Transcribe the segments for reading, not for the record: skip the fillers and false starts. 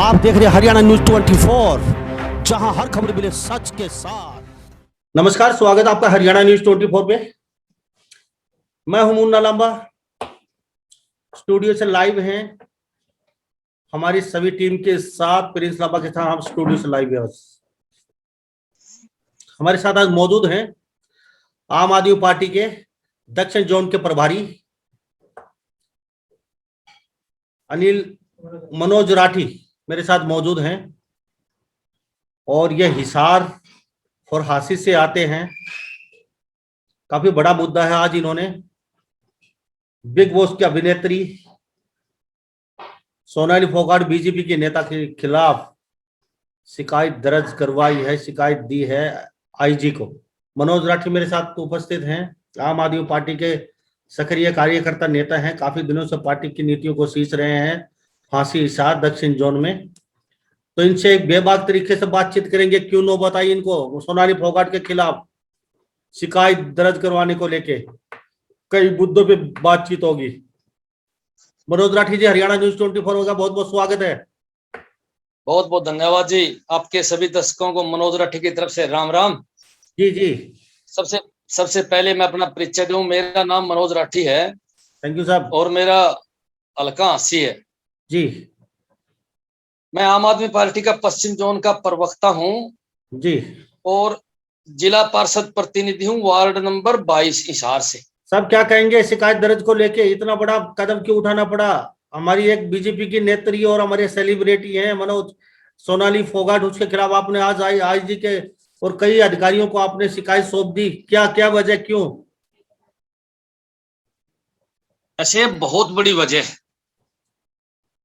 आप देख रहे हैं हरियाणा न्यूज 24, जहां हर खबर मिले सच के साथ। नमस्कार, स्वागत है आपका हरियाणा न्यूज 24 पे। मैं हूं मुन्ना लांबा। स्टूडियो से लाइव हैं हमारी सभी टीम के साथ। प्रिंस लांबा के साथ हम स्टूडियो से लाइव है। हमारे साथ आज मौजूद हैं आम आदमी पार्टी के दक्षिण जोन के प्रभारी अनिल मनोज राठी मेरे साथ मौजूद हैं, और यह हिसार और हासिल से आते हैं। काफी बड़ा मुद्दा है आज। इन्होंने बिग बॉस की अभिनेत्री सोनाली फोगाट बीजेपी के नेता के खिलाफ शिकायत दर्ज करवाई है, शिकायत दी है आईजी को। मनोज राठी मेरे साथ उपस्थित हैं। आम आदमी पार्टी के सक्रिय कार्यकर्ता नेता हैं, काफी दिनों से पार्टी की नीतियों को सींच रहे हैं फांसी हिसार दक्षिण जोन में। तो इनसे एक बेबाक तरीके से बातचीत करेंगे। क्यों नौबत आई इनको सोनाली फोगाट के खिलाफ शिकायत दर्ज करवाने को लेके, कई मुद्दों पे बातचीत होगी। मनोज राठी जी, हरियाणा न्यूज 24 का बहुत बहुत स्वागत है। बहुत बहुत धन्यवाद जी। आपके सभी दर्शकों को मनोज राठी की तरफ से राम राम। जी जी, सबसे पहले मैं अपना परिचय दूं। मेरा नाम मनोज राठी है। थैंक यू साहब। और मेरा हल्का हंसी है जी। मैं आम आदमी पार्टी का पश्चिम जोन का प्रवक्ता हूं जी। और जिला पार्षद प्रतिनिधि हूं, वार्ड नंबर 22 हिसार से। सब क्या कहेंगे शिकायत दर्ज को लेके? इतना बड़ा कदम क्यों उठाना पड़ा? हमारी एक बीजेपी की नेत्री और हमारे सेलिब्रिटी हैं मनोज सोनाली फोगाट, उसके खिलाफ आपने आज आईजी के और कई अधिकारियों को आपने शिकायत सौंप दी। क्या क्या वजह, क्यों? ऐसे बहुत बड़ी वजह है।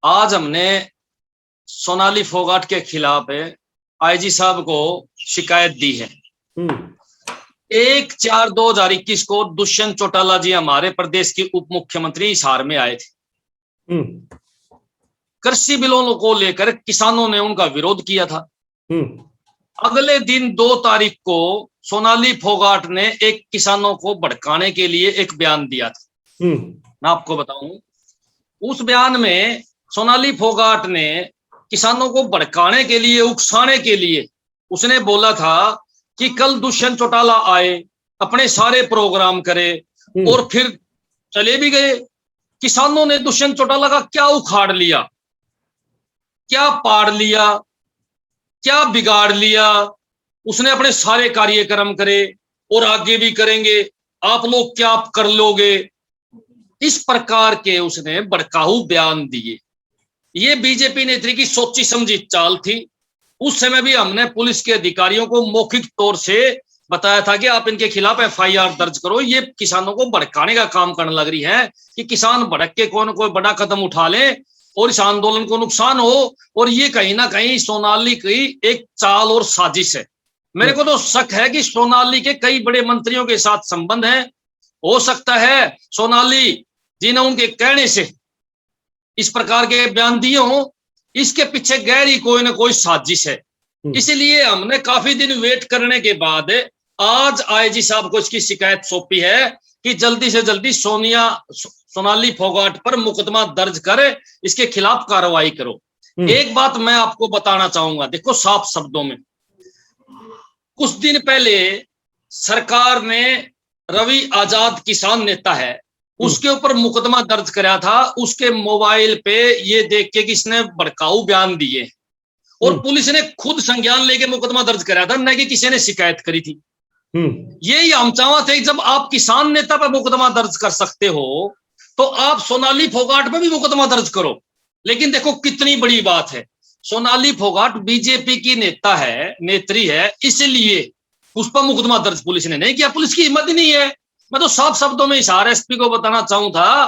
आज हमने सोनाली फोगाट के खिलाफ आईजी साहब को शिकायत दी है। 1/4/2021 को दुष्यंत चौटाला जी हमारे प्रदेश के उप मुख्यमंत्री हिसार में आए थे। कृषि बिलों को लेकर किसानों ने उनका विरोध किया था। अगले दिन 2 तारीख को सोनाली फोगाट ने एक किसानों को भड़काने के लिए एक बयान दिया था। मैं आपको बताऊं, उस बयान में सोनाली फोगाट ने किसानों को भड़काने के लिए, उकसाने के लिए उसने बोला था कि कल दुष्यंत चौटाला आए, अपने सारे प्रोग्राम करे और फिर चले भी गए। किसानों ने दुष्यंत चौटाला का क्या उखाड़ लिया, क्या पाड़ लिया, क्या बिगाड़ लिया। उसने अपने सारे कार्यक्रम करे और आगे भी करेंगे, आप लोग क्या कर लोगे, इस प्रकार के उसने भड़काऊ बयान दिए। ये बीजेपी नेत्री की सोची समझी चाल थी। उस समय भी हमने पुलिस के अधिकारियों को मौखिक तौर से बताया था कि आप इनके खिलाफ एफआईआर दर्ज करो। ये किसानों को भड़काने का काम करने लग रही है कि किसान भड़क के कोई बड़ा कदम उठा ले और इस आंदोलन को नुकसान हो। और ये कहीं ना कहीं सोनाली की एक चाल और साजिश है। मेरे को तो शक है कि सोनाली के कई बड़े मंत्रियों के साथ संबंध है। हो सकता है सोनाली जी ने उनके कहने से इस प्रकार के बयान दिए हों। इसके पीछे गहरी कोई ना कोई साजिश है। इसलिए हमने काफी दिन वेट करने के बाद आज आईजी साहब को इसकी शिकायत सौंपी है कि जल्दी से जल्दी सोनाली फोगाट पर मुकदमा दर्ज कर इसके खिलाफ कार्रवाई करो। एक बात मैं आपको बताना चाहूंगा, देखो साफ शब्दों में, कुछ दिन पहले सरकार ने रवि आजाद किसान नेता है, उसके ऊपर मुकदमा दर्ज कराया था। उसके मोबाइल पे ये देख के कि इसने भड़काऊ बयान दिए और पुलिस ने खुद संज्ञान लेके मुकदमा दर्ज कराया था, न कि किसी ने शिकायत करी थी। यही हम चाहते थे, जब आप किसान नेता पर मुकदमा दर्ज कर सकते हो तो आप सोनाली फोगाट पर भी मुकदमा दर्ज करो। लेकिन देखो कितनी बड़ी बात है, सोनाली फोगाट बीजेपी की नेता है, नेत्री है, इसलिए उस पर मुकदमा दर्ज पुलिस ने नहीं किया। पुलिस की हिम्मत ही नहीं है। मैं तो साफ शब्दों में हिसार एसपी को बताना चाहूं था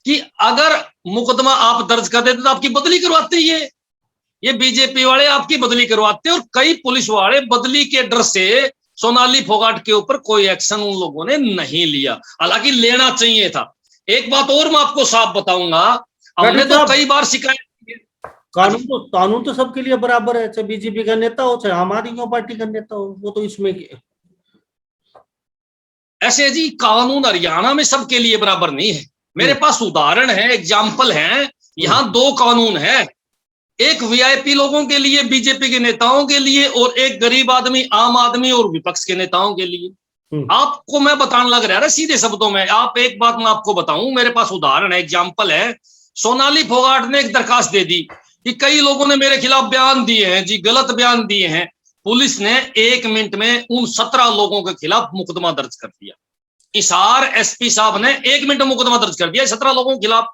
कि अगर मुकदमा आप दर्ज कर देते तो आपकी बदली करवाते। ये बीजेपी वाले आपकी बदली करवाते और कई पुलिस वाले बदली के डर से सोनाली फोगाट के ऊपर कोई एक्शन उन लोगों ने नहीं लिया, हालांकि लेना चाहिए था। एक बात और मैं आपको साफ बताऊंगा, हमने तो कई बार शिकायत की। कानून तो सबके लिए बराबर है, चाहे बीजेपी का नेता हो चाहे आम आदमी पार्टी का नेता हो, वो तो इसमें ऐसे जी कानून हरियाणा में सबके लिए बराबर नहीं है। मेरे पास उदाहरण है, एग्जाम्पल है। यहाँ 2 कानून है। एक वीआईपी लोगों के लिए, बीजेपी के नेताओं के लिए, और एक गरीब आदमी, आम आदमी और विपक्ष के नेताओं के लिए। आपको मैं बताने लग रहा है सीधे शब्दों में। आप एक बात मैं आपको बताऊं, मेरे पास उदाहरण है, एग्जाम्पल है। सोनाली फोगाट ने एक दरखास्त दे दी कि कई लोगों ने मेरे खिलाफ बयान दिए हैं जी, गलत बयान दिए हैं। पुलिस ने 1 मिनट में उन 17 लोगों के खिलाफ मुकदमा दर्ज कर दिया। हिसार एसपी साहब ने 1 मिनट में मुकदमा दर्ज कर दिया 17 लोगों के खिलाफ।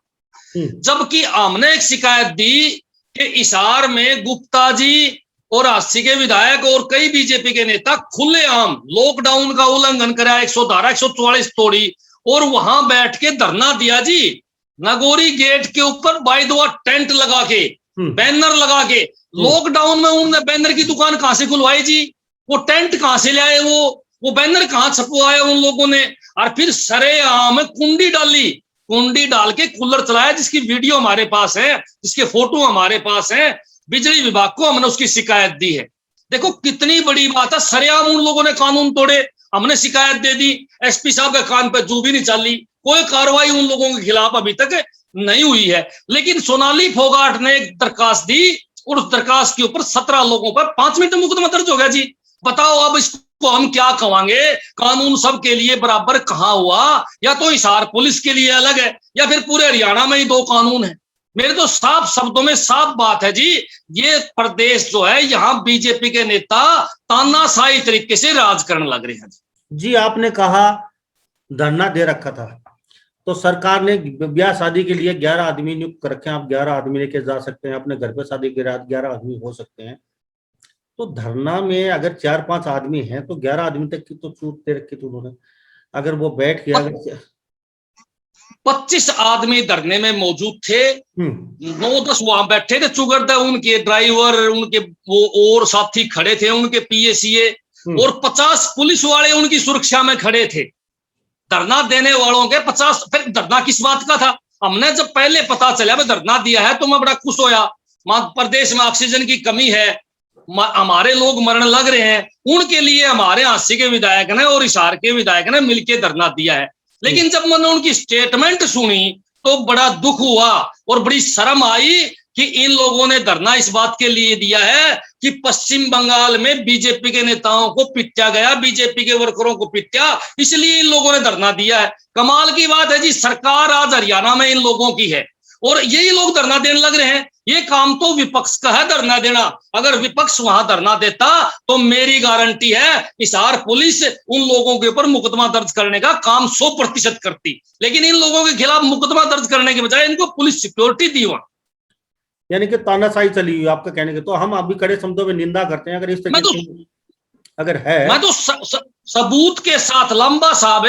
जबकि हमने एक शिकायत दी कि हिसार में गुप्ता जी और अस्सी के विधायक और कई बीजेपी के नेता खुलेआम लॉकडाउन का उल्लंघन करा, 144 तोड़ी और वहां बैठ के धरना दिया जी। नगोरी गेट के ऊपर बाय द वे टेंट लगा के, बैनर लगा के। लॉकडाउन में उन्होंने बैनर की दुकान कहां से खुलवाई जी? वो टेंट कहां से लाए? वो बैनर कहां छपवाए उन लोगों ने? और फिर सरेआम कुंडी डाली, कुंडी डाल के कूलर चलाया, जिसकी वीडियो हमारे पास है, जिसके फोटो हमारे पास है। बिजली विभाग को हमने उसकी शिकायत दी है। देखो कितनी बड़ी बात है, सरेआम उन लोगों ने कानून तोड़े, हमने शिकायत दे दी, एसपी साहब के कान पे जू भी नहीं चली, कोई कार्रवाई उन लोगों के खिलाफ अभी तक नहीं हुई है। लेकिन सोनाली फोगाट ने एक दरखास्त दी और उस दरखास्त के ऊपर 17 लोगों पर 5 मिनट में मुकदमा दर्ज हो गया जी। बताओ अब इसको हम क्या कहेंगे? कानून सबके लिए बराबर कहां हुआ? या तो हिसार पुलिस के लिए अलग है या फिर पूरे हरियाणा में ही 2 कानून है। मेरे तो साफ शब्दों में साफ बात है जी, ये प्रदेश जो है यहाँ बीजेपी के नेता तानाशाही तरीके से राज करने लग रहे हैं जी। आपने कहा धरना दे रखा था, तो सरकार ने ब्याह शादी के लिए 11 आदमी नियुक्त कर रखे हैं। आप 11 आदमी लेके जा सकते हैं, अपने घर पे शादी के रात 11 आदमी हो सकते हैं। तो धरना में अगर 4-5 आदमी हैं तो 11 आदमी तक की तो छूट दे रखी थी उन्होंने। अगर वो बैठ के 25 आदमी धरने में मौजूद थे, 9-10 वहां बैठे थे चुगरदा, उनके ड्राइवर, उनके वो और साथी खड़े थे, उनके पीएसीए, और 50 पुलिस वाले उनकी सुरक्षा में खड़े थे। धरना देने वालों के 50। फिर धरना किस बात का था? हमने जब पहले पता चला धरना दिया है तो मैं बड़ा खुश होया। प्रदेश में ऑक्सीजन की कमी है, हमारे लोग मरने लग रहे हैं, उनके लिए हमारे अस्सी के विधायक ने और हिसार के विधायक ने मिलकर धरना दिया है। लेकिन जब मैंने उनकी स्टेटमेंट सुनी तो बड़ा दुख हुआ और बड़ी शर्म आई कि इन लोगों ने धरना इस बात के लिए दिया है कि पश्चिम बंगाल में बीजेपी के नेताओं को पिटा गया, बीजेपी के वर्करों को पिटा, इसलिए इन लोगों ने धरना दिया है। कमाल की बात है जी, सरकार आज हरियाणा में इन लोगों की है और यही लोग धरना देने लग रहे हैं। ये काम तो विपक्ष का है धरना देना। अगर विपक्ष वहां धरना देता तो मेरी गारंटी है हिसार पुलिस उन लोगों के ऊपर मुकदमा दर्ज करने का काम 100% करती। लेकिन इन लोगों के खिलाफ मुकदमा दर्ज करने के बजाय इनको पुलिस सिक्योरिटी दी वहां, यानी कि तानाशाही चली हुई आपका कहने के। तो हम अभी कड़े शब्दों में निंदा करते हैं। अगर इस तरीके अगर है, मैं तो सबूत के साथ, लंबा साहब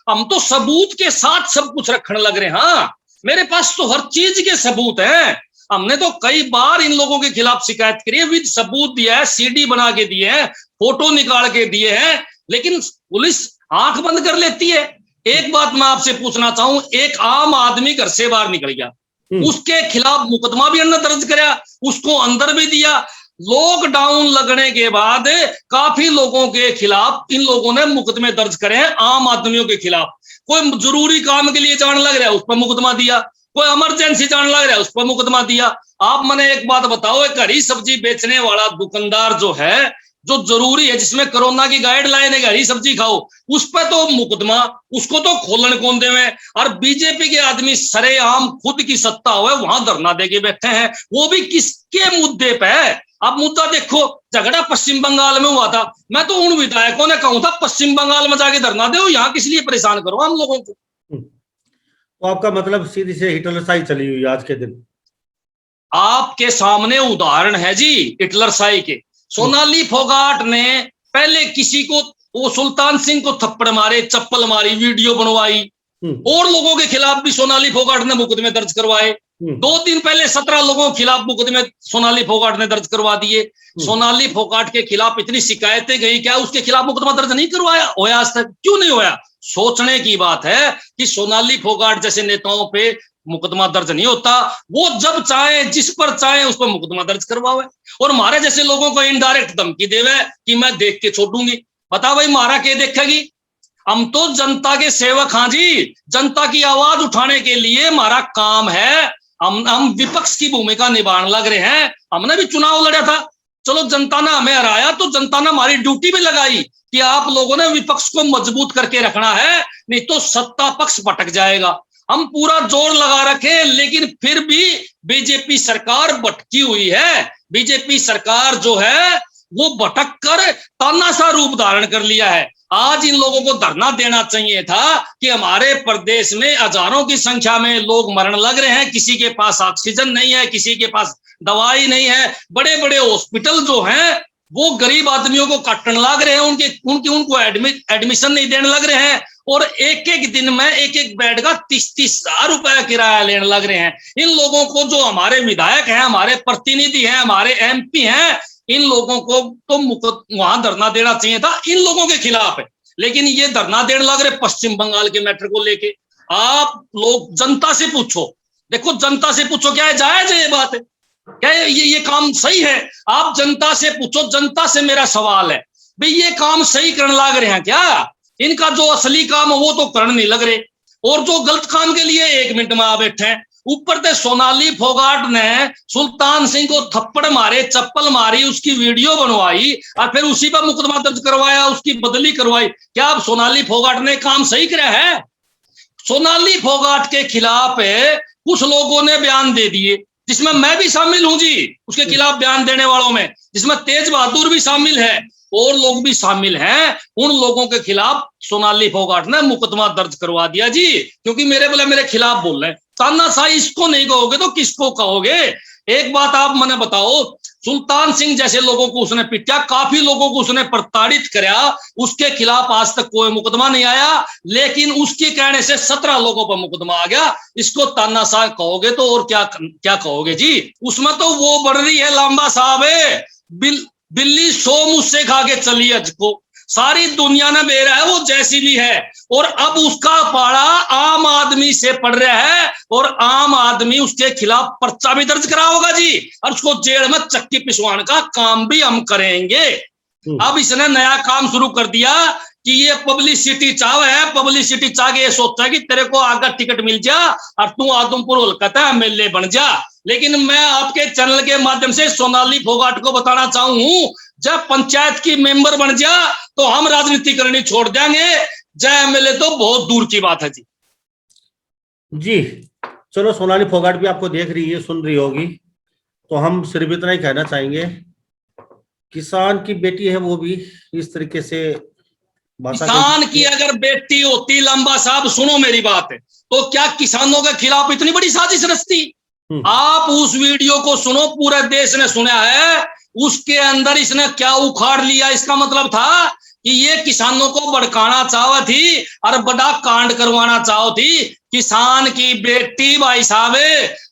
हम तो सबूत के साथ सब कुछ रखने लग रहे हैं। हाँ, मेरे पास तो हर चीज के सबूत हैं। हमने तो कई बार इन लोगों के खिलाफ शिकायत करी है, विद सबूत दिया है, सीडी बना के दिए हैं, फोटो निकाल के दिए हैं, लेकिन पुलिस आंख बंद कर लेती है। एक बात मैं आपसे पूछना चाहूं, एक आम आदमी घर से बाहर निकल गया, उसके खिलाफ मुकदमा भी अंदर दर्ज कराया, उसको अंदर भी दिया। लॉकडाउन लगने के बाद काफी लोगों के खिलाफ इन लोगों ने मुकदमे दर्ज करे हैं, आम आदमियों के खिलाफ। कोई जरूरी काम के लिए जाने लग रहा है, उस पर मुकदमा दिया, कोई इमरजेंसी जाने लग रहा है, उस पर मुकदमा दिया। आप मैंने एक बात बताओ, एक हरी सब्जी बेचने वाला दुकानदार जो है, जो जरूरी है, जिसमें कोरोना की गाइडलाइन है हरी सब्जी खाओ, उस पर तो मुकदमा, उसको तो खोलन कौन देवे। और बीजेपी के आदमी सरेआम खुद की सत्ता हुए वहां धरना देके बैठे हैं, वो भी किसके मुद्दे पे है? आप मुद्दा देखो, झगड़ा पश्चिम बंगाल में हुआ था। मैं तो उन विधायकों ने कहूं था पश्चिम बंगाल में जाके धरना दो, यहाँ किस लिए परेशान करो हम लोगों को। तो आपका मतलब सीधी से हिटलरशाही चली हुई आज के दिन। आपके सामने उदाहरण है जी हिटलरशाही के। सोनाली फोगाट ने पहले किसी को, वो सुल्तान सिंह को थप्पड़ मारे, चप्पल मारी, वीडियो बनवाई, और लोगों के खिलाफ भी सोनाली फोगाट ने मुकदमे दर्ज करवाए। 2 दिन पहले 17 लोगों के खिलाफ मुकदमे सोनाली फोगाट ने दर्ज करवा दिए। सोनाली फोगाट के खिलाफ इतनी शिकायतें गई, क्या उसके खिलाफ मुकदमा दर्ज नहीं करवाया होया आज तक? क्यों नहीं होया? सोचने की बात है कि सोनाली फोगाट जैसे नेताओं पे मुकदमा दर्ज नहीं होता। वो जब चाहे, जिस पर चाहे उस पर मुकदमा दर्ज करवावे, और हमारे जैसे लोगों को इनडायरेक्ट धमकी देवे कि मैं देख के छोड़ दूंगी। बता भाई, मारा के देखेगी? हम तो जनता के सेवक, हाँ जी, जनता की आवाज उठाने के लिए हमारा काम है। हम विपक्ष की भूमिका निभाने लग रहे हैं। हमने भी चुनाव लड़ा था, चलो जनता ने हमें हराया तो जनता ने हमारी ड्यूटी भी लगाई कि आप लोगों ने विपक्ष को मजबूत करके रखना है, नहीं तो सत्ता पक्ष भटक जाएगा। हम पूरा जोर लगा रखे, लेकिन फिर भी बीजेपी सरकार भटकी हुई है। बीजेपी सरकार जो है वो भटक कर तानाशाह रूप धारण कर लिया है। आज इन लोगों को धरना देना चाहिए था कि हमारे प्रदेश में हजारों की संख्या में लोग मरने लग रहे हैं, किसी के पास ऑक्सीजन नहीं है, किसी के पास दवाई नहीं है, बड़े बड़े हॉस्पिटल जो हैं वो गरीब आदमियों को काटने लग रहे हैं, उनको एडमिशन नहीं देने लग रहे हैं, और एक एक दिन में एक एक बेड का 30-30 हजार रुपया किराया लेने लग रहे हैं। इन लोगों को, जो हमारे विधायक हैं, हमारे प्रतिनिधि हैं, हमारे MP हैं, इन लोगों को तो वहां धरना देना चाहिए था, इन लोगों के खिलाफ है। लेकिन ये धरना देने लग रहे पश्चिम बंगाल के मैटर को लेके। आप लोग जनता से पूछो, देखो जनता से पूछो क्या है, जायज है ये बात है क्या, ये काम सही है? आप जनता से पूछो। जनता से मेरा सवाल है भाई, ये काम सही करने लग रहे हैं क्या? इनका जो असली काम है वो तो करने नहीं लग रहे, और जो गलत काम के लिए 1 मिनट में आ बैठे हैं। ऊपर से सोनाली फोगाट ने सुल्तान सिंह को थप्पड़ मारे, चप्पल मारी, उसकी वीडियो बनवाई और फिर उसी पर मुकदमा दर्ज करवाया, उसकी बदली करवाई। क्या अब सोनाली फोगाट ने काम सही किया है? सोनाली फोगाट के खिलाफ कुछ लोगों ने बयान दे दिए, जिसमें मैं भी शामिल हूं जी, उसके खिलाफ बयान देने वालों में, जिसमें तेज बहादुर भी शामिल है और लोग भी शामिल हैं। उन लोगों के खिलाफ सोनाली फोगाट ने मुकदमा दर्ज करवा दिया जी, क्योंकि मेरे खिलाफ बोल रहे हैं। तानाशाही इसको नहीं कहोगे तो किसको कहोगे? एक बात आप मैंने बताओ, सुल्तान सिंह जैसे लोगों को उसने पिटा, काफी लोगों को उसने प्रताड़ित कराया, उसके खिलाफ आज तक कोई मुकदमा नहीं आया, लेकिन उसके कहने से 17 लोगों पर मुकदमा आ गया। इसको तानाशाह कहोगे तो और क्या कहोगे जी? उसमें तो वो बढ़ रही है लांबा साहब, बिल्ली 100 मुझसे खा के चली अज को, सारी दुनिया ने बेरा है, वो जैसी भी है, और अब उसका पाड़ा आम आदमी से पड़ रहा है, और आम आदमी उसके खिलाफ पर्चा भी दर्ज करा होगा जी, और उसको जेल में चक्की पिसवाने का काम भी हम करेंगे। अब इसने नया काम शुरू कर दिया कि ये पब्लिसिटी चाव है, पब्लिसिटी चाह के ये सोचता है कि तेरे को आगे टिकट मिल जा और तू आदमपुर हल्का MLA बन जा। लेकिन मैं आपके चैनल के माध्यम से सोनाली फोगाट को बताना चाहूँ, जब पंचायत की मेंबर बन जा तो हम राजनीति करनी छोड़ देंगे, जय MLA तो बहुत दूर की बात है जी। जी चलो, सोनाली फोगाट भी आपको देख रही है, सुन रही होगी, तो हम सिर्फ इतना ही कहना चाहेंगे, किसान की बेटी है वो भी इस तरीके से किसान की अगर बेटी होती, लंबा साहब सुनो मेरी बात है, तो क्या किसानों के खिलाफ इतनी बड़ी साजिश रचती? आप उस वीडियो को सुनो, पूरे देश ने सुना है, उसके अंदर इसने क्या उखाड़ लिया। इसका मतलब था कि ये किसानों को भड़काना चाह थी और बड़ा कांड करवाना चाह थी। किसान की बेटी भाई साहब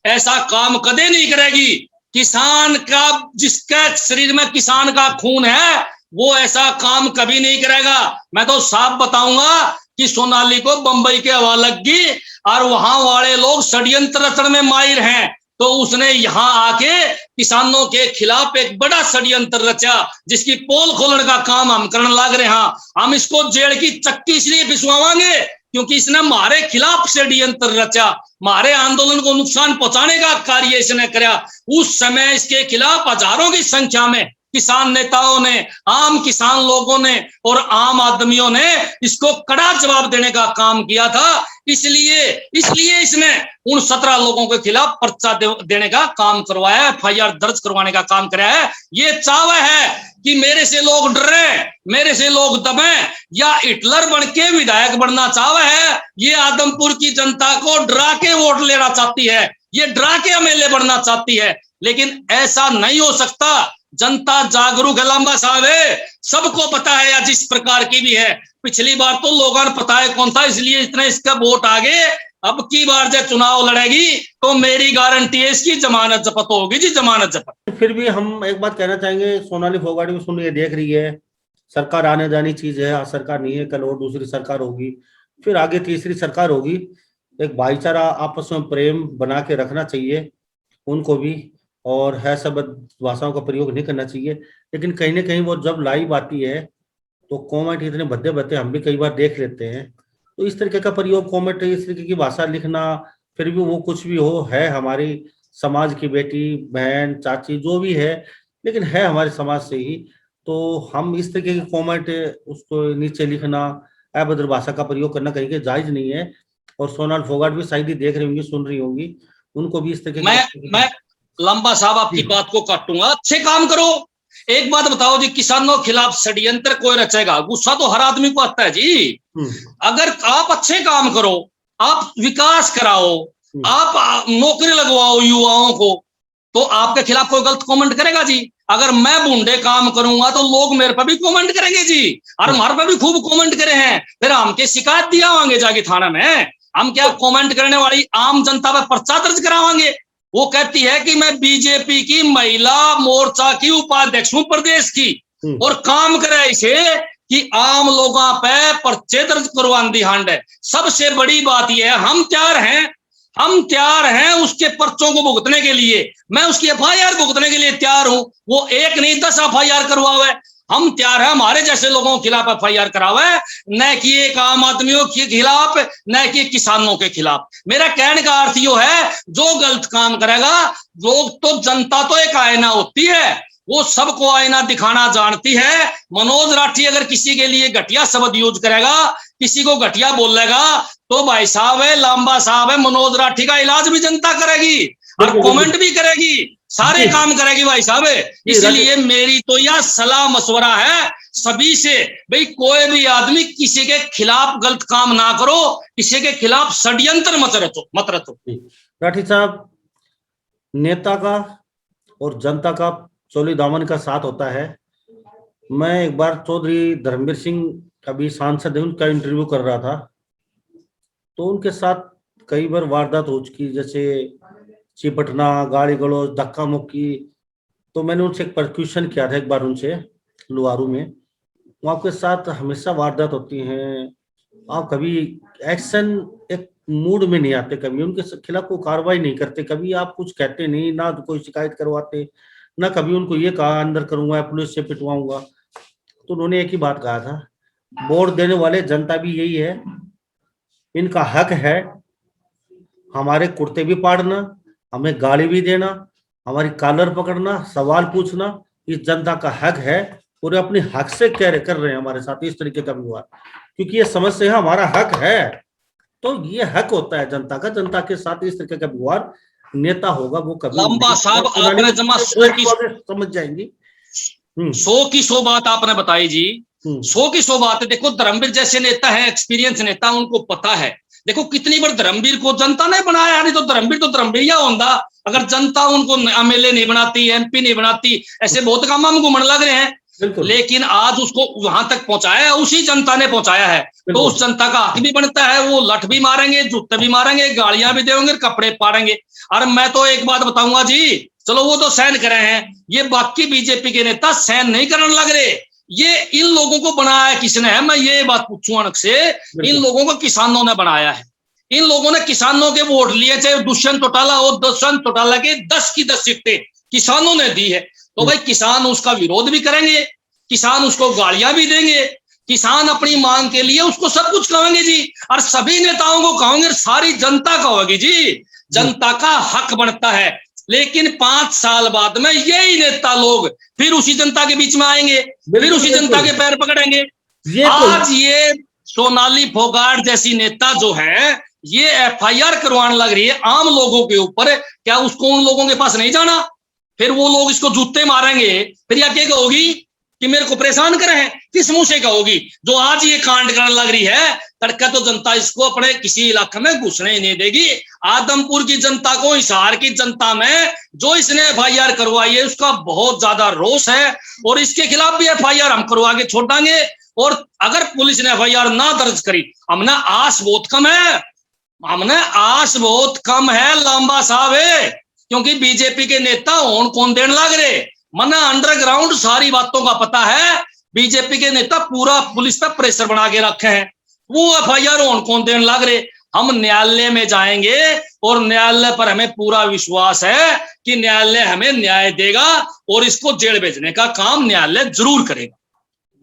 ऐसा काम कदे नहीं करेगी। किसान का, जिसके शरीर में किसान का खून है, वो ऐसा काम कभी नहीं करेगा। मैं तो साफ बताऊंगा कि सोनाली को बंबई के हवाले लगी और वहां वाले लोग षड्यंत्र रचने में माहिर हैं, तो उसने यहां आके किसानों के खिलाफ एक बड़ा षड्यंत्र रचा, जिसकी पोल खोलने का काम हम करने लग रहे हैं। हम इसको जेल की चक्की इसलिए पिसवाएंगे क्योंकि इसने हमारे खिलाफ षड्यंत्र रचा, हमारे आंदोलन को नुकसान पहुंचाने का कार्य इसने करा। उस समय इसके खिलाफ हजारों की संख्या में किसान नेताओं ने, आम किसान लोगों ने और आम आदमियों ने इसको कड़ा जवाब देने का काम किया था। इसलिए इसने उन 17 लोगों के खिलाफ पर्चा देने का काम करवाया, FIR दर्ज करवाने का काम कराया है। ये चाव है कि मेरे से लोग डरे, मेरे से लोग दबे, या हिटलर बन के विधायक बनना चाव है। ये आदमपुर की जनता को डरा के वोट लेना चाहती है, ये डरा के MLA बनना चाहती है, लेकिन ऐसा नहीं हो सकता। जनता जागरूक है लंबा साहब, सबको पता है, या जिस प्रकार की भी है। पिछली बार तो लोगों ने पता है कौन था, इसलिए इतना इसका वोट आगे। अब की बार जब चुनाव लड़ेगी तो मेरी गारंटी है इसकी जमानत जब्त होगी जी, जमानत जब्त। फिर भी हम एक बात कहना चाहेंगे, सोनाली फोगाट भी सुन रही है, देख रही है, सरकार आने जानी चीज है, आज सरकार नहीं है, कल और दूसरी सरकार होगी, फिर आगे तीसरी सरकार होगी। एक भाईचारा, आपस में प्रेम बना के रखना चाहिए उनको भी, और है सब भाषाओं का प्रयोग नहीं करना चाहिए। लेकिन कहीं ना कहीं वो जब लाइव आती है तो कॉमेंट इतने भद्दे भद्दे हम भी कई बार देख लेते हैं, तो इस तरीके का प्रयोग, कॉमेंट, इस तरीके की भाषा लिखना, फिर भी वो कुछ भी हो, है हमारी समाज की बेटी, बहन, चाची, जो भी है, लेकिन है हमारे समाज से ही। तो हम इस तरीके के कमेंट उसको नीचे लिखना, अभद्र भाषा का प्रयोग करना कहीं के जायज नहीं है। और सोनाल फोगाट भी शायद ही देख रही होंगी, सुन रही होंगी, उनको भी इस तरीके मैं लंबा साहब आपकी बात को काटूंगा। अच्छे काम करो। एक बात बताओ जी, किसानों के खिलाफ षड्यंत्र कोई रचेगा? गुस्सा तो हर आदमी को आता है जी। अगर आप अच्छे काम करो, आप विकास कराओ, आप नौकरी लगवाओ युवाओं को, तो आपके खिलाफ कोई गलत कमेंट करेगा जी? अगर मैं बूंदे काम करूंगा तो लोग मेरे पर भी कमेंट करेंगे जी, और हमारे पर भी खूब कमेंट करे हैं। फिर हमके शिकायत दिया होंगे जाके थाना में। हम क्या कमेंट करने वाली आम जनता पर पर्चा दर्ज करावांगे? वो कहती है कि मैं बीजेपी की महिला मोर्चा की उपाध्यक्ष हूं प्रदेश की, और काम करे इसे कि आम लोगों पे पर्चे दर्ज करवान दी हांड है। सबसे बड़ी बात यह है, हम तैयार हैं उसके पर्चों को भुगतने के लिए। मैं उसकी एफआईआर भुगतने के लिए तैयार हूं। वो एक नहीं 10 एफआईआर करवावे, हम तैयार हैं हमारे जैसे लोगों के खिलाफ एफआईआर करावे, न कि एक आम आदमियों के खिलाफ, न कि किसानों के खिलाफ। मेरा कहने का अर्थ यो है, जो गलत काम करेगा, लोग तो, जनता तो एक आईना होती है, वो सबको आईना दिखाना जानती है। मनोज राठी अगर किसी के लिए घटिया शब्द यूज करेगा, किसी को घटिया बोलेगा, तो भाई साहब है, लांबा साहब है, मनोज राठी का इलाज भी जनता करेगी और कमेंट भी करेगी, सारे काम करेगी भाई साहब। इसलिए मेरी तो यह सलाह मशवरा है सभी से, भाई कोई भी आदमी किसी के खिलाफ गलत काम ना करो, किसी के खिलाफ षड्यंत्र मत रचो। राठी साहब, नेता का और जनता का चोली दामन का साथ होता है। मैं एक बार चौधरी धर्मवीर सिंह, अभी सांसद है, उनका इंटरव्यू कर रहा था, तो उनके साथ कई बार वारदात हो चुकी, जैसे चिपटना, गाली गलौज, धक्का मुक्की। तो मैंने उनसे एक क्वेश्चन किया था एक बार उनसे लुहारू में, वो आपके साथ हमेशा वारदात होती हैं, आप कभी एक्शन एक मूड में नहीं आते, कभी उनके खिलाफ कोई कार्रवाई नहीं करते, कभी आप कुछ कहते नहीं, ना कोई शिकायत करवाते, ना कभी उनको ये कहा अंदर करूंगा, पुलिस से पिटवाऊंगा। तो उन्होंने एक ही बात कहा था, वोट देने वाले जनता भी यही है, इनका हक है हमारे कुर्ते भी पाड़ना, हमें गाली भी देना, हमारी कॉलर पकड़ना, सवाल पूछना, इस जनता का हक है, और अपने हक से कर रहे हैं हमारे साथ इस तरीके का व्यवहार, क्योंकि ये समझते हैं हमारा हक है। तो ये हक होता है जनता का, जनता के साथ इस तरीके का व्यवहार नेता होगा वो कभी लंबा साहब आपने जमा समझ जाएंगी। 100 की 100 बात आपने बताई जी, 100 की 100 बात है। देखो धर्मवीर जैसे नेता है, एक्सपीरियंस नेता, उनको पता है। देखो कितनी बार धर्मवीर को जनता ने बनाया, नहीं तो धर्मवीर या होंदा अगर जनता उनको एमएलए नहीं बनाती, एमपी नहीं बनाती। ऐसे बहुत काम हम घूमने लग रहे हैं, लेकिन आज उसको वहां तक पहुंचाया है उसी जनता ने पहुंचाया है। तो उस जनता का हक भी बनता है, वो लठ भी मारेंगे, जूते भी मारेंगे, गालियां भी देंगे, कपड़े पाड़ेंगे। और मैं तो एक बात बताऊंगा जी, चलो वो तो सहन करे हैं, ये बाकी बीजेपी के नेता सहन नहीं करने लग रहे। ये इन लोगों को बनाया किसने है, मैं ये बात पूछूं अनक से, इन लोगों को किसानों ने बनाया है। इन लोगों ने किसानों के वोट लिए, चाहे दुष्यंत चौटाला और दुष्यंत चौटाला के 10 की 10 सीटें किसानों ने दी है। तो भाई किसान उसका विरोध भी करेंगे, किसान उसको गालियां भी देंगे, किसान अपनी मांग के लिए उसको सब कुछ कहेंगे जी, और सभी नेताओं को कहेंगे, सारी जनता कहोगी जी। जनता का हक बनता है, लेकिन 5 साल बाद में यही नेता लोग फिर उसी जनता के बीच में आएंगे, फिर उसी जनता के पैर पकड़ेंगे। आज ये सोनाली फोगाट जैसी नेता जो है, ये एफआईआर करवाने लग रही है आम लोगों के ऊपर। क्या उसको उन लोगों के पास नहीं जाना? फिर वो लोग इसको जूते मारेंगे, फिर या क्या कहोगी कि मेरे को परेशान करे हैं? किस मुंह से कहोगी? जो आज ये कांड करने लग रही है, तड़का तो जनता इसको अपने किसी इलाके में घुसने ही नहीं देगी। आदमपुर की जनता को, हिसार की जनता में जो इसने एफआईआर करवाई है, उसका बहुत ज्यादा रोष है, और इसके खिलाफ भी एफआईआर हम करवा के छोड़ देंगे। और अगर पुलिस ने एफआईआर ना दर्ज करी, हमने आस बहुत कम है लांबा साहब है, क्योंकि बीजेपी के नेता होन कौन देने लग रहे, मना अंडरग्राउंड सारी बातों का पता है। बीजेपी के नेता पूरा पुलिस पे प्रेशर बना के रखे हैं, वो एफआईआर होन कौन देने लग रहे। हम न्यायालय में जाएंगे, और न्यायालय पर हमें पूरा विश्वास है कि न्यायालय हमें न्याय देगा, और इसको जेल भेजने का काम न्यायालय जरूर करेगा।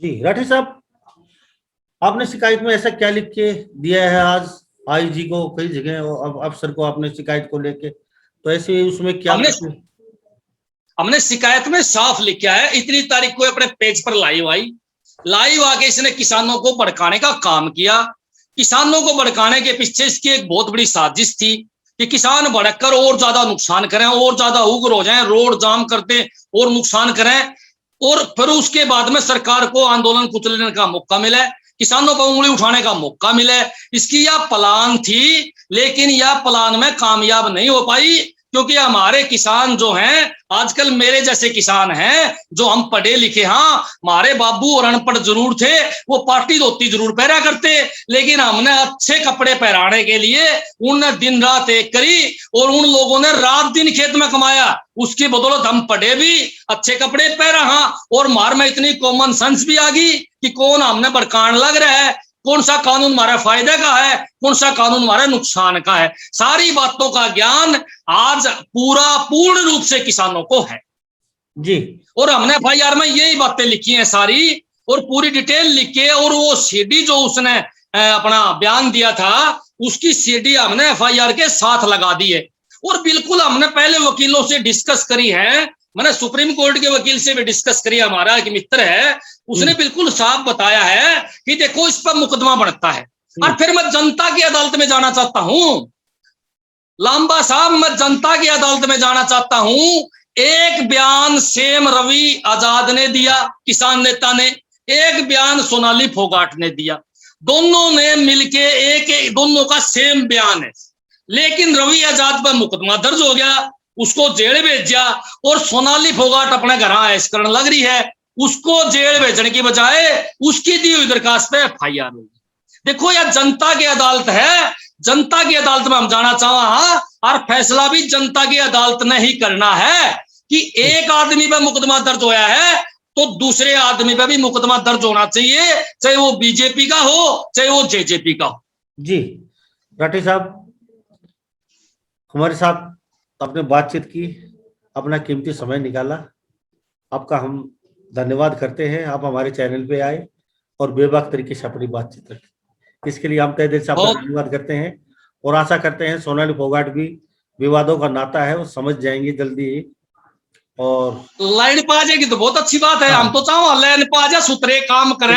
जी राठी साहब, आपने शिकायत में ऐसा क्या लिख के दिया है आज आईजी को, कई जगह अफसर को आपने शिकायत को लेके, तो ऐसे उसमें क्या हमने शिकायत में साफ लिखा है, इतनी तारीख को अपने पेज पर लाइव आके इसने किसानों को भड़काने का काम किया। किसानों को भड़काने के पीछे इसकी एक बहुत बड़ी साजिश थी कि किसान भड़क कर और ज्यादा नुकसान करें, और ज्यादा उग्र हो जाएं, रोड जाम करते और नुकसान करें, और फिर उसके बाद में सरकार को आंदोलन कुचलने का मौका मिले, किसानों पर उंगली उठाने का मौका मिले। इसकी यह प्लान थी, लेकिन यह प्लान में कामयाब नहीं हो पाई, क्योंकि हमारे किसान जो हैं, आजकल मेरे जैसे किसान हैं जो हम पढ़े लिखे, हाँ हमारे बाबू और अनपढ़ जरूर थे, वो पार्टी धोती जरूर पहना करते, लेकिन हमने अच्छे कपड़े पहनाने के लिए उनने दिन रात एक करी, और उन लोगों ने रात दिन खेत में कमाया, उसकी बदौलत हम पढ़े भी, अच्छे कपड़े पहना, हाँ, और मार में इतनी कॉमन सेंस भी आ गई कि कौन हमने भड़कान लग रहा है, कौन सा कानून हमारा फायदे का है, कौन सा कानून हमारे नुकसान का है। सारी बातों का ज्ञान आज पूर्ण रूप से किसानों को है जी। और हमने FIR में यही बातें लिखी हैं सारी, और पूरी डिटेल लिख के, और वो सीडी जो उसने अपना बयान दिया था, उसकी सीडी हमने FIR के साथ लगा दी है। और बिल्कुल हमने पहले वकीलों से डिस्कस करी है, मैंने सुप्रीम कोर्ट के वकील से भी डिस्कस करी, हमारा एक मित्र है, उसने बिल्कुल साफ बताया है कि देखो इस पर मुकदमा बनता है। और फिर मैं जनता की अदालत में जाना चाहता हूं, लांबा साहब, मैं जनता की अदालत में जाना चाहता हूं। एक बयान सेम रवि आजाद ने दिया, किसान नेता ने, एक बयान सोनाली फोगाट ने दिया, दोनों ने मिलके दोनों का सेम बयान है, लेकिन रवि आजाद पर मुकदमा दर्ज हो गया, उसको जेल भेजा, और सोनाली फोगाट अपने घर ऐश करने लग रही है, उसको जेल भेजने की बजाय उसकी दी हुई दरखास्त पे FIR होगी। देखो यह जनता की अदालत है, जनता की अदालत में हम जाना चाहा, और फैसला भी जनता की अदालत ने ही करना है कि एक आदमी पे मुकदमा दर्ज होया है तो दूसरे आदमी पे भी मुकदमा दर्ज होना चाहिए, चाहे वो बीजेपी का हो, चाहे वो जेजेपी का हो। जी राठी साहब, हमारे साथ आपने बातचीत की, अपना कीमती समय निकाला, आपका हम धन्यवाद करते हैं। आप हमारे चैनल पे आए और बेबाक तरीके से अपनी बातचीत रखी, इसके लिए हम तहे दिल से आपका धन्यवाद करते हैं, और आशा करते हैं सोनाली फोगाट भी विवादों का नाता है, वो समझ जाएंगे जल्दी ही, और लाइन पा जाएगी तो बहुत अच्छी बात है। हम तो चाहो लाइन पा जा, सुतरे काम करे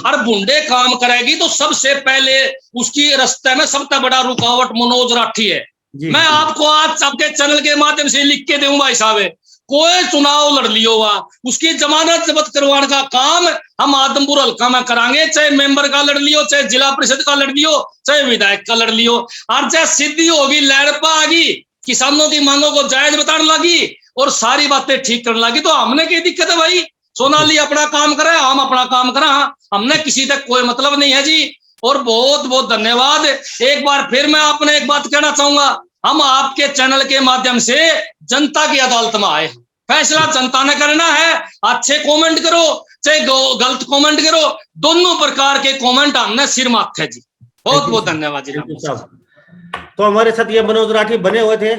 और बुंडे काम करेगी तो सबसे पहले उसकी रास्ते में सबसे बड़ा रुकावट मनोज राठी है। मैं आपको आज सबके चैनल के माध्यम से लिख के दूं भाई साहब, कोई चुनाव लड़ लियो हुआ, उसकी जमानत जब्त करवाने का काम हम आदमपुर हल्का में करांगे, चाहे मेंबर का लड़ लियो, चाहे जिला परिषद का लड़ लियो, चाहे विधायक का लड़ लियो। और चाहे सिद्धि होगी, लड़पा आ गई, किसानों की मांगों को जायज बताने लगी और सारी बातें ठीक करने लगी, तो हमने क्या दिक्कत है भाई? सोनाली अपना काम करे, हम अपना काम करें, हमने किसी तक कोई मतलब नहीं है जी। और बहुत बहुत धन्यवाद। एक बार फिर मैं आपने एक बात कहना चाहूंगा, हम आपके चैनल के माध्यम से जनता की अदालत में आए, फैसला जनता ने करना है। अच्छे कमेंट करो चाहे गलत कमेंट करो, दोनों प्रकार के कमेंट हमने सिर माथे जी। बहुत बहुत धन्यवाद जी साहब। तो हमारे साथ ये मनोज राठी बने हुए थे,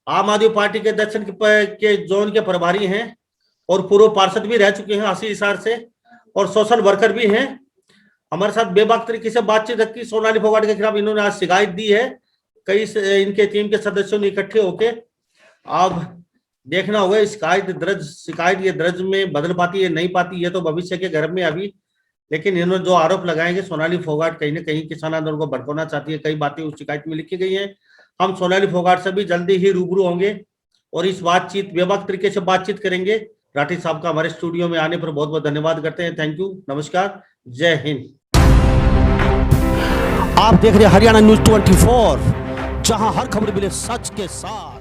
आम आदमी पार्टी के दक्षिण के जोन के प्रभारी हैं और पूर्व पार्षद भी रह चुके हैं 80 साल से, और सोशल वर्कर भी हैं। हमारे साथ बेबाक तरीके से बातचीत रखी। सोनाली फोगाट के खिलाफ इन्होंने आज शिकायत दी है, कई इनके टीम के सदस्यों ने इकट्ठे होके। अब देखना होगा शिकायत ये दर्ज में बदल पाती है नहीं पाती, ये तो भविष्य के गर्भ में अभी। लेकिन इन्होंने जो आरोप लगाएंगे, सोनाली फोगाट कहीं ना कहीं किसान आंदोलन को भड़काना चाहती है, कई बातें उस शिकायत में लिखी गई हैं। हम सोनाली फोगाट से भी जल्दी ही रूबरू होंगे और इस बातचीत बेबाक तरीके से बातचीत करेंगे। राठी साहब का हमारे स्टूडियो में आने पर बहुत बहुत धन्यवाद करते हैं। थैंक यू, नमस्कार, जय हिंद। आप देख रहे हैं हरियाणा न्यूज 24, जहां हर खबर मिले सच के साथ।